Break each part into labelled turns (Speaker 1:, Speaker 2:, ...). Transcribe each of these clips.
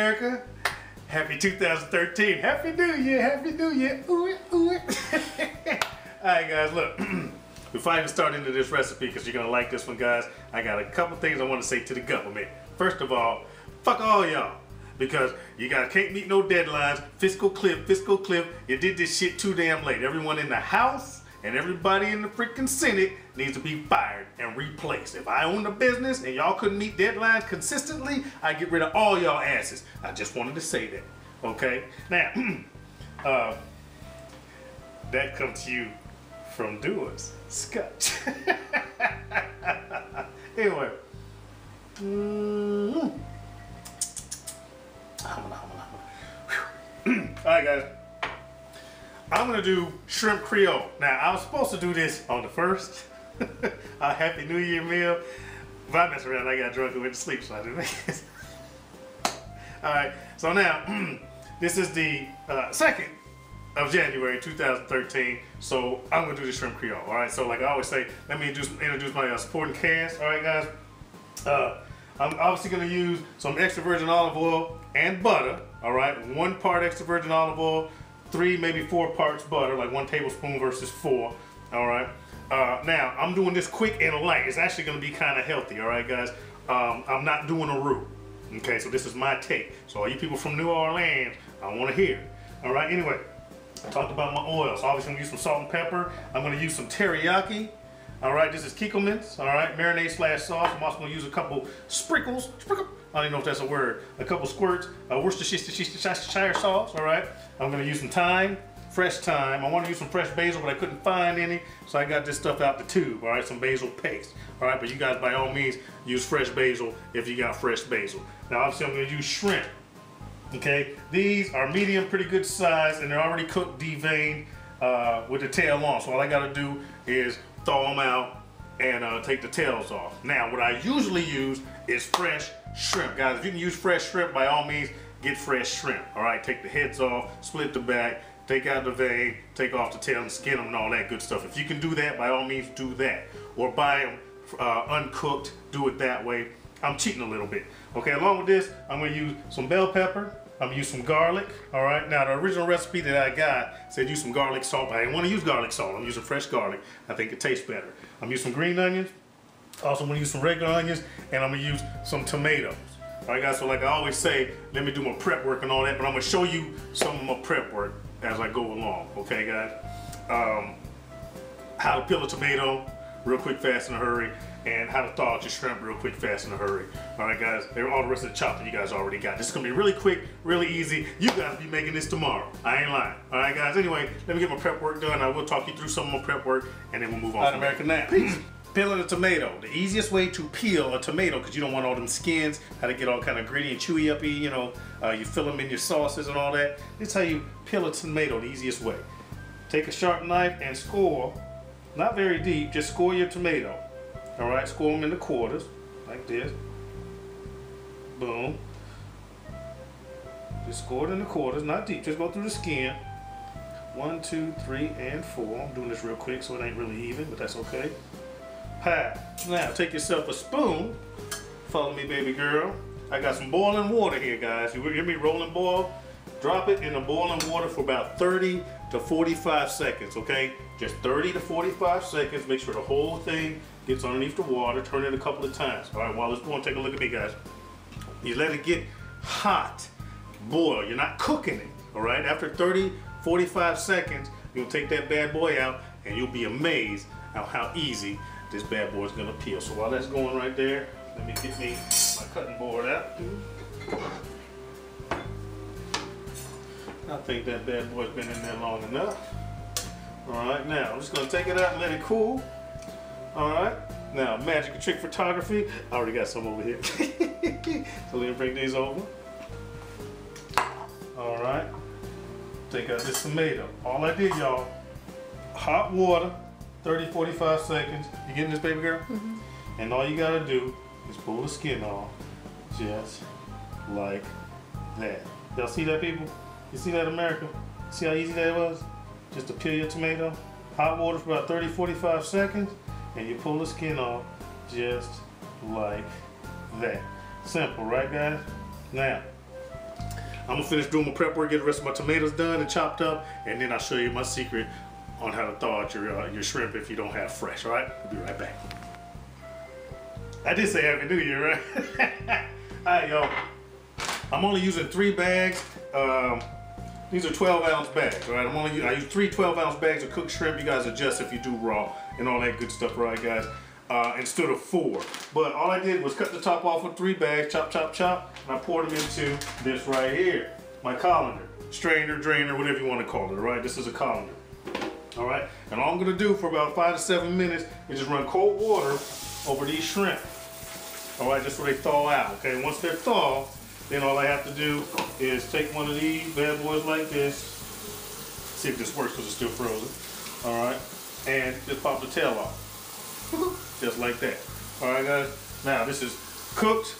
Speaker 1: America. Happy 2013. Happy New Year. Happy New Year. Ooh, ooh. Alright guys, look. Before I even start into this recipe, because you're going to like this one, guys, I got a couple things I want to say to the government. First of all, fuck all y'all. Because you guys can't meet no deadlines. Fiscal cliff. You did this shit too damn late. Everyone in the House and everybody in the freaking Senate needs to be fired and replaced. If I owned a business and y'all couldn't meet deadlines consistently, I'd get rid of all y'all asses. I just wanted to say that. Okay? Now, that comes to you from Doers Scotch. Anyway. Alright guys, I'm gonna do Shrimp Creole. Now I was supposed to do this on the 1st, a Happy New Year meal. If I mess around, I got drunk and went to sleep, so I didn't make it. Alright, so now, this is the 2nd of January 2013, so I'm gonna do the Shrimp Creole. Alright, so like I always say, let me introduce my supporting cast. Alright guys, I'm obviously going to use some extra virgin olive oil and butter, all right? 1 part extra virgin olive oil, 3, maybe 4 parts butter, like 1 tablespoon versus 4, all right? Now, I'm doing this quick and light. It's actually going to be kind of healthy, all right, guys? I'm not doing a roux, okay? So this is my take. So all you people from New Orleans, I want to hear it, all right? Anyway, I talked about my oils. So obviously, I'm going to use some salt and pepper. I'm going to use some teriyaki. All right, this is Kikkoman's, all right, marinade / sauce. I'm also gonna use a couple sprinkles, I don't even know if that's a word, a couple squirts, Worcestershire sauce, all right. I'm gonna use some thyme, fresh thyme. I want to use some fresh basil, but I couldn't find any, so I got this stuff out the tube, all right, some basil paste, all right, but you guys by all means use fresh basil if you got fresh basil. Now obviously I'm gonna use shrimp, okay. These are medium, pretty good size, and they're already cooked, deveined, with the tail on, so all I gotta do is thaw them out and take the tails off. Now, what I usually use is fresh shrimp. Guys, if you can use fresh shrimp, by all means, get fresh shrimp. All right, take the heads off, split the back, take out the vein, take off the tail and skin them and all that good stuff. If you can do that, by all means, do that. Or buy them uncooked, do it that way. I'm cheating a little bit. Okay, along with this, I'm gonna use some bell pepper. I'm gonna use some garlic, all right? Now, the original recipe that I got said use some garlic salt. I didn't want to use garlic salt. I'm using fresh garlic. I think it tastes better. I'm using some green onions. Also, I'm gonna use some regular onions, and I'm gonna use some tomatoes. All right, guys, so like I always say, let me do my prep work and all that, but I'm gonna show you some of my prep work as I go along, okay, guys? How to peel a tomato real quick, fast, in a hurry, and how to thaw out your shrimp real quick, fast, in a hurry. All right, guys, all the rest of the chopping you guys already got. This is gonna be really quick, really easy. You guys be making this tomorrow. I ain't lying. All right, guys, anyway, let me get my prep work done. I will talk you through some of my prep work, and then we'll move on. All right, America, now, peeling a tomato. The easiest way to peel a tomato, because you don't want all them skins, how to get all kind of gritty and chewy uppy, you know, you fill them in your sauces and all that. This is how you peel a tomato the easiest way. Take a sharp knife and score, not very deep, just score your tomato. All right, score them into quarters, like this. Boom. Just score it into quarters, not deep, just go through the skin. 1, 2, 3, and 4. I'm doing this real quick so it ain't really even, but that's okay. Hi. Now, take yourself a spoon. Follow me, baby girl. I got some boiling water here, guys. You hear me rolling boil? Drop it in the boiling water for about 30 to 45 seconds, okay? Just 30 to 45 seconds. Make sure the whole thing gets underneath the water. Turn it a couple of times. All right, while it's going, take a look at me, guys. You let it get hot, boil. You're not cooking it, all right? After 30, 45 seconds, you'll take that bad boy out, and you'll be amazed at how easy this bad boy is gonna peel. So while that's going right there, let me get me my cutting board out. I think that bad boy's been in there long enough. All right, now I'm just gonna take it out and let it cool. All right, now magic and trick photography. I already got some over here. So let me bring these over. All right, take out this tomato. All I did, y'all, hot water, 30, 45 seconds. You getting this, baby girl? Mm-hmm. And all you gotta do is pull the skin off, just like that. Y'all see that, people? You see that, America? See how easy that was? Just to peel your tomato. Hot water for about 30, 45 seconds, and you pull the skin off just like that. Simple, right, guys? Now, I'm gonna finish doing my prep work, get the rest of my tomatoes done and chopped up, and then I'll show you my secret on how to thaw out your shrimp if you don't have fresh. All right, I'll be right back. I did say Happy New Year, right? All right, y'all. I'm only using 3 bags. These are 12-ounce bags, all right? I use 3 12-ounce bags of cooked shrimp. You guys adjust if you do raw and all that good stuff, right, guys? Instead of 4. But all I did was cut the top off with 3 bags, chop, chop, chop, and I poured them into this right here, my colander, strainer, drainer, whatever you want to call it, all right? This is a colander, all right? And all I'm gonna do for about 5 to 7 minutes is just run cold water over these shrimp, all right, just so they thaw out, okay? Once they're thawed, then all I have to do is take one of these bad boys like this, see if this works because it's still frozen, all right? And just pop the tail off, just like that. All right, guys? Now, this is cooked,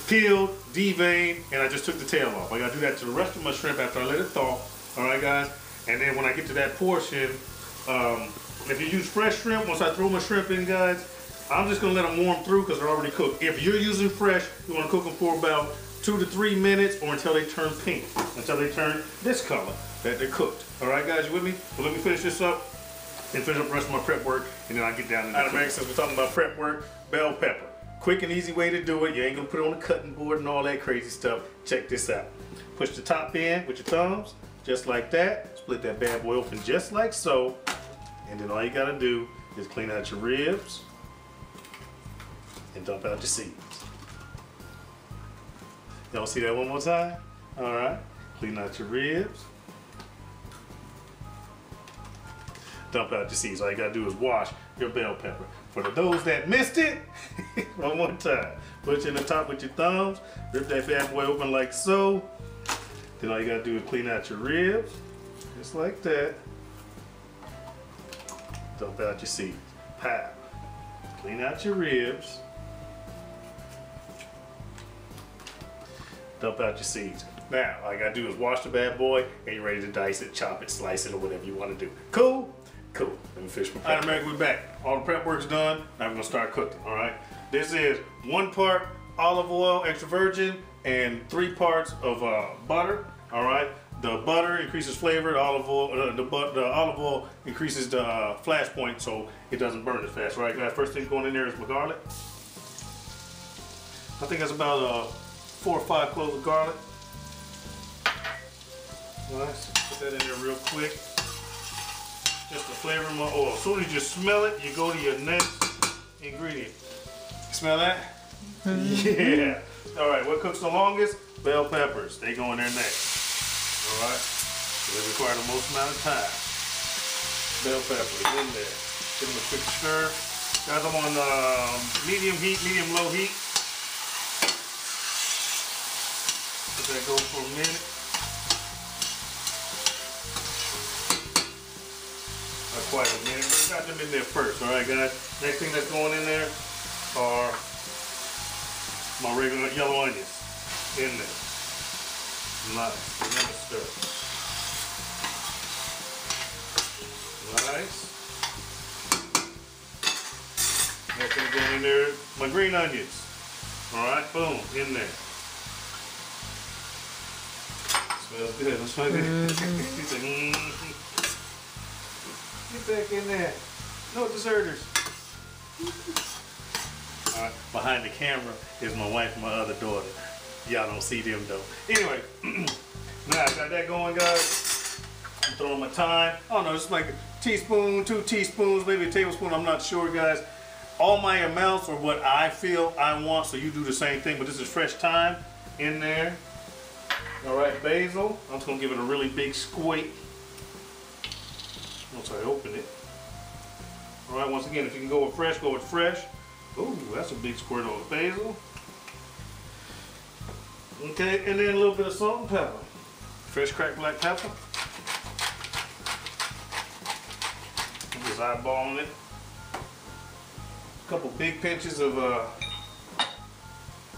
Speaker 1: peeled, deveined, and I just took the tail off. I gotta do that to the rest of my shrimp after I let it thaw, all right, guys? And then when I get to that portion, if you use fresh shrimp, once I throw my shrimp in, guys, I'm just gonna let them warm through because they're already cooked. If you're using fresh, you wanna cook them for about 2 to 3 minutes or until they turn pink, until they turn this color that they're cooked. All right, guys, you with me? Well, let me finish this up and finish up the rest of my prep work, and then I'll get down to the since we're talking about prep work, bell pepper. Quick and easy way to do it. You ain't gonna put it on the cutting board and all that crazy stuff. Check this out. Push the top in with your thumbs, just like that. Split that bad boy open just like so. And then all you gotta do is clean out your ribs and dump out your seeds. Y'all see that one more time? All right, clean out your ribs. Dump out your seeds. All you gotta do is wash your bell pepper. For those that missed it, one more time. Put it in the top with your thumbs, rip that bad boy open like so. Then all you gotta do is clean out your ribs, just like that. Dump out your seeds. Pow. Clean out your ribs. Dump out your seeds. Now, all you gotta do is wash the bad boy and you're ready to dice it, chop it, slice it, or whatever you wanna do. Cool? Cool. Let me finish my prep. All right, America, we're back. All the prep work's done. Now we're gonna start cooking, all right? This is 1 part olive oil, extra virgin, and 3 parts of butter, all right? The butter increases flavor, the olive oil increases the flash point so it doesn't burn as fast, all right, guys? First thing going in there is my garlic. I think that's about 4 or 5 cloves of garlic. Nice. Put that in there real quick. Just to flavor my oil. As soon as you smell it, you go to your next ingredient. Smell that? Yeah. All right, what cooks the longest? Bell peppers. They go in there next. All right. So they require the most amount of time. Bell peppers in there. Give them a quick stir. Guys, I'm on medium heat, medium-low heat. Let that go for a minute. Not quite a minute, but I got them in there first. All right, guys. Next thing that's going in there are my regular yellow onions in there. Nice. Remember stir. Nice. Next thing going in there, my green onions. All right, boom, in there. Smells good. It smells good. Get back in there. No deserters. All right, behind the camera is my wife and my other daughter. Y'all don't see them though. Anyway, now I got that going, guys. I'm throwing my thyme. I don't know, just like a teaspoon, 2 teaspoons, maybe a tablespoon. I'm not sure, guys. All my amounts are what I feel I want, so you do the same thing. But this is fresh thyme in there. All right, basil. I'm just gonna give it a really big squeak once I open it. All right, once again, if you can go with fresh, go with fresh. Ooh, that's a big squirt of basil. Okay, and then a little bit of salt and pepper. Fresh cracked black pepper. I'm just eyeballing it. A couple big pinches of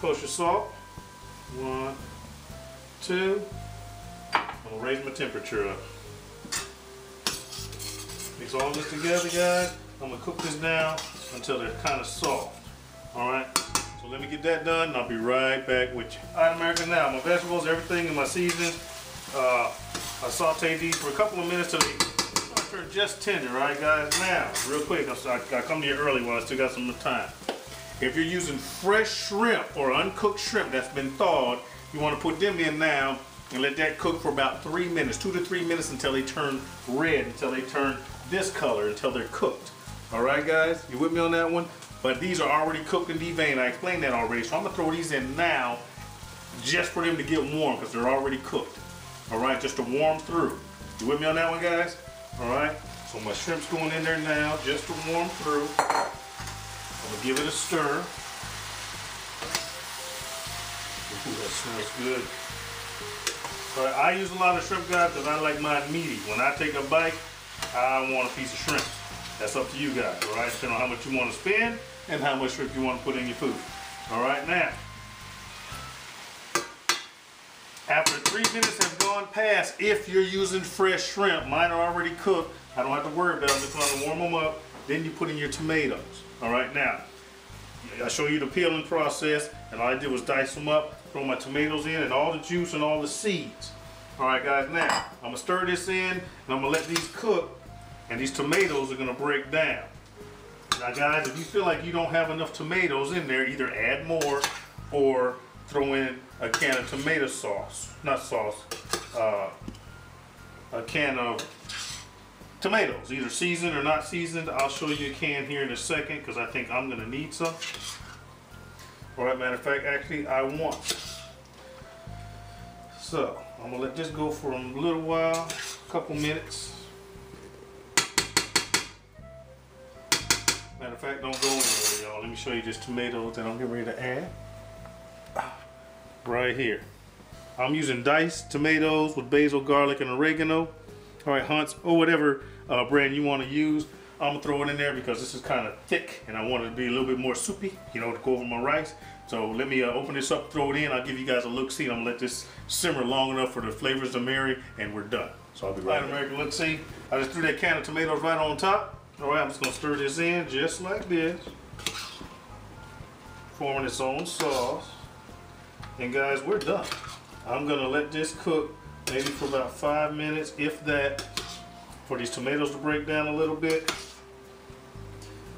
Speaker 1: kosher salt. 1, 2. I'm gonna raise my temperature up. Mix all this together, guys. I'm gonna cook this down until they're kind of soft. All right. So let me get that done and I'll be right back with you. All right, America, now my vegetables, everything in my seasoning. I sauteed these for a couple of minutes till they turn just tender, all right, guys? Now, real quick, I come to you early while I still got some time. If you're using fresh shrimp or uncooked shrimp that's been thawed, you want to put them in now and let that cook for about 3 minutes, 2 to 3 minutes until they turn red, until they turn this color, until they're cooked. All right, guys, you with me on that one? But these are already cooked and deveined. I explained that already, so I'm gonna throw these in now just for them to get warm because they're already cooked. All right, just to warm through. You with me on that one, guys? All right, so my shrimp's going in there now just to warm through. I'm gonna give it a stir. Ooh, that smells good. So I use a lot of shrimp, guys, because I like mine meaty. When I take a bite, I want a piece of shrimp. That's up to you guys, all right? Depending on how much you want to spend and how much shrimp you want to put in your food. All right, now, after 3 minutes have gone past, if you're using fresh shrimp, mine are already cooked. I don't have to worry about them. Just want to warm them up. Then you put in your tomatoes. All right, now, I show you the peeling process, and all I did was dice them up, throw my tomatoes in, and all the juice and all the seeds. All right, guys, now, I'm gonna stir this in, and I'm gonna let these cook, and these tomatoes are gonna break down. Now, guys, if you feel like you don't have enough tomatoes in there, either add more or throw in a can of tomato sauce, not sauce, a can of tomatoes, either seasoned or not seasoned. I'll show you a can here in a second because I think I'm gonna need some. All right, matter of fact, actually, I want some. So, I'm gonna let this go for a little while, a couple minutes. Matter of fact, don't go anywhere, y'all. Let me show you this tomatoes that I'm getting ready to add. Right here. I'm using diced tomatoes with basil, garlic, and oregano. All right, Hunt's, or whatever brand you want to use. I'm gonna throw it in there because this is kind of thick and I want it to be a little bit more soupy, you know, to go over my rice. So let me open this up, throw it in. I'll give you guys a look-see. I'm gonna let this simmer long enough for the flavors to marry, and we're done. So I'll be right back. American, look-see. I just threw that can of tomatoes right on top. All right, I'm just gonna stir this in just like this, forming its own sauce. And guys, we're done. I'm gonna let this cook maybe for about 5 minutes, if that, for these tomatoes to break down a little bit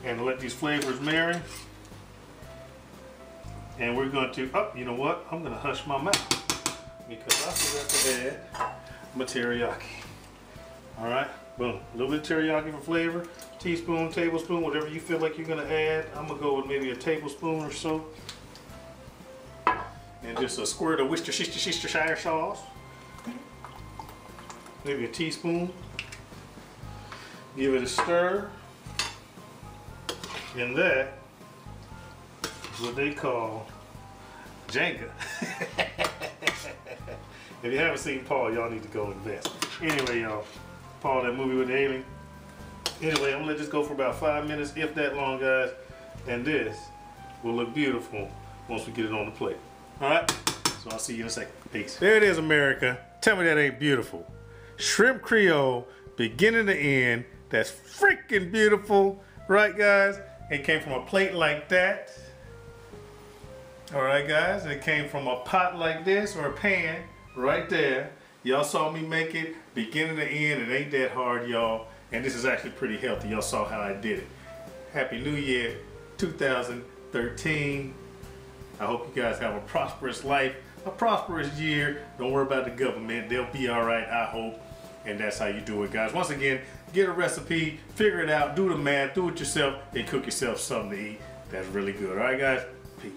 Speaker 1: and let these flavors marry. And we're going to, oh, you know what? I'm gonna hush my mouth because I forgot to add my teriyaki. All right, boom, a little bit of teriyaki for flavor, teaspoon, tablespoon, whatever you feel like you're gonna add. I'm gonna go with maybe a tablespoon or so. And just a squirt of Worcestershire sauce. Maybe a teaspoon. Give it a stir. And that is what they call Jenga. If you haven't seen Paul, y'all need to go invest. Anyway, y'all, Paul, that movie with the alien. Anyway, I'm gonna let this go for about 5 minutes, if that long, guys. And this will look beautiful once we get it on the plate. All right, so I'll see you in a second. Peace. There it is, America. Tell me that ain't beautiful. Shrimp Creole, beginning to end. That's freaking beautiful, right, guys? It came from a plate like that. All right, guys, it came from a pot like this or a pan right there. Y'all saw me make it beginning to end. It ain't that hard, y'all. And this is actually pretty healthy. Y'all saw how I did it. Happy New Year 2013. I hope you guys have a prosperous life, a prosperous year. Don't worry about the government. They'll be all right, I hope. And that's how you do it, guys. Once again, get a recipe, figure it out, do the math, do it yourself, and cook yourself something to eat that's really good. All right, guys? Peace.